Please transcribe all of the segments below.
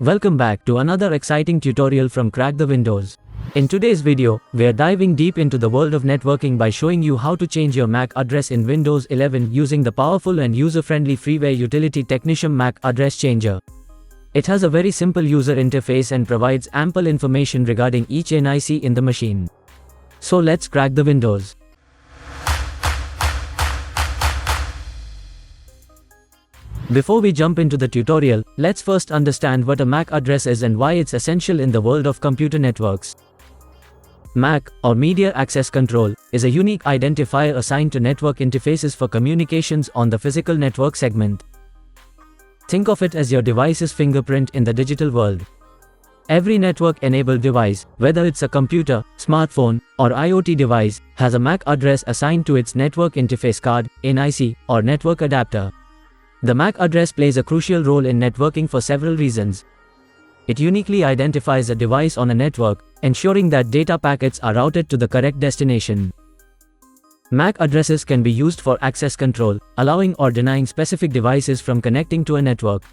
Welcome back to another exciting tutorial from CrackTheWindows. In today's video, we are diving deep into the world of networking by showing you how to change your MAC address in Windows 11 using the powerful and user-friendly freeware utility Technitium MAC Address Changer. It has a very simple user interface and provides ample information regarding each NIC in the machine. So let's crack the Windows. Before we jump into the tutorial, let's first understand what a MAC address is and why it's essential in the world of computer networks. MAC, or Media Access Control, is a unique identifier assigned to network interfaces for communications on the physical network segment. Think of it as your device's fingerprint in the digital world. Every network-enabled device, whether it's a computer, smartphone, or IoT device, has a MAC address assigned to its network interface card, NIC, or network adapter. The MAC address plays a crucial role in networking for several reasons. It uniquely identifies a device on a network, ensuring that data packets are routed to the correct destination. MAC addresses can be used for access control, allowing or denying specific devices from connecting to a network.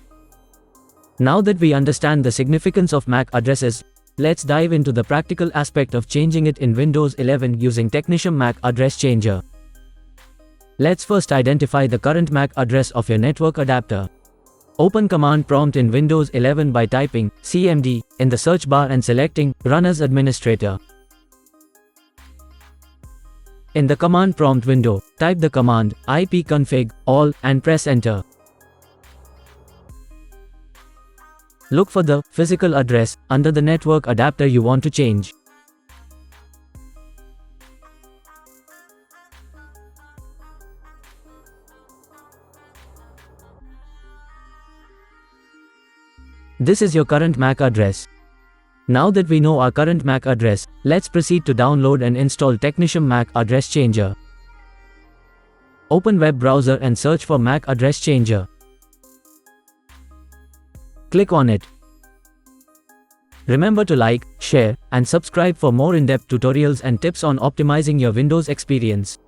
Now that we understand the significance of MAC addresses, let's dive into the practical aspect of changing it in Windows 11 using Technitium MAC Address Changer. Let's first identify the current MAC address of your network adapter. Open Command Prompt in Windows 11 by typing CMD in the search bar and selecting Run as Administrator. In the command prompt window, type the command ipconfig all and press enter. Look for the physical address under the network adapter you want to change. This is your current MAC address. Now that we know our current MAC address, let's proceed to download and install Technitium MAC Address Changer. Open web browser and search for MAC Address Changer. Click on it. Remember to like, share, and subscribe for more in-depth tutorials and tips on optimizing your Windows experience.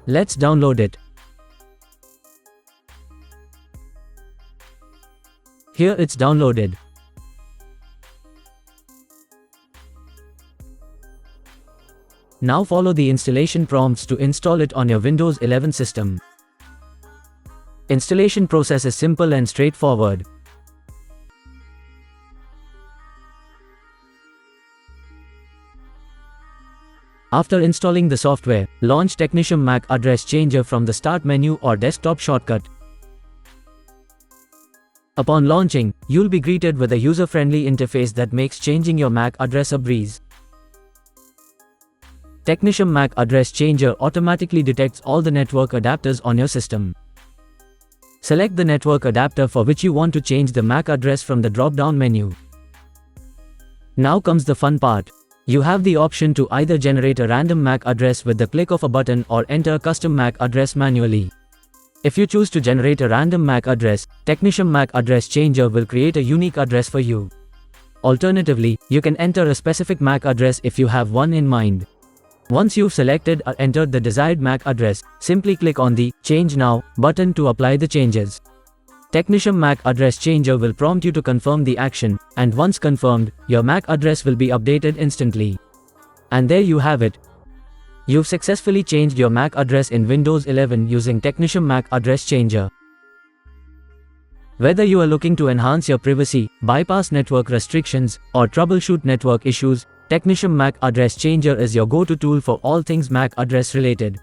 Let's download it. Here it's downloaded. Now follow the installation prompts to install it on your Windows 11 system. Installation process is simple and straightforward. After installing the software, launch Technitium MAC Address Changer from the Start menu or desktop shortcut. Upon launching, you'll be greeted with a user-friendly interface that makes changing your MAC address a breeze. Technitium MAC Address Changer automatically detects all the network adapters on your system. Select the network adapter for which you want to change the MAC address from the drop-down menu. Now comes the fun part. You have the option to either generate a random MAC address with the click of a button or enter a custom MAC address manually. If you choose to generate a random MAC address, Technitium MAC Address Changer will create a unique address for you. Alternatively, you can enter a specific MAC address if you have one in mind. Once you've selected or entered the desired MAC address, simply click on the Change Now button to apply the changes. Technitium MAC Address Changer will prompt you to confirm the action, and once confirmed, your MAC address will be updated instantly. And there you have it. You've successfully changed your MAC address in Windows 11 using Technitium MAC Address Changer. Whether you are looking to enhance your privacy, bypass network restrictions, or troubleshoot network issues, Technitium MAC Address Changer is your go-to tool for all things MAC address related.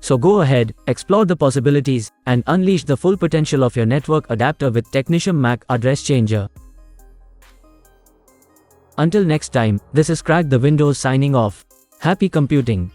So go ahead, explore the possibilities, and unleash the full potential of your network adapter with Technitium MAC Address Changer. Until next time, this is CrackTheWindows signing off. Happy computing!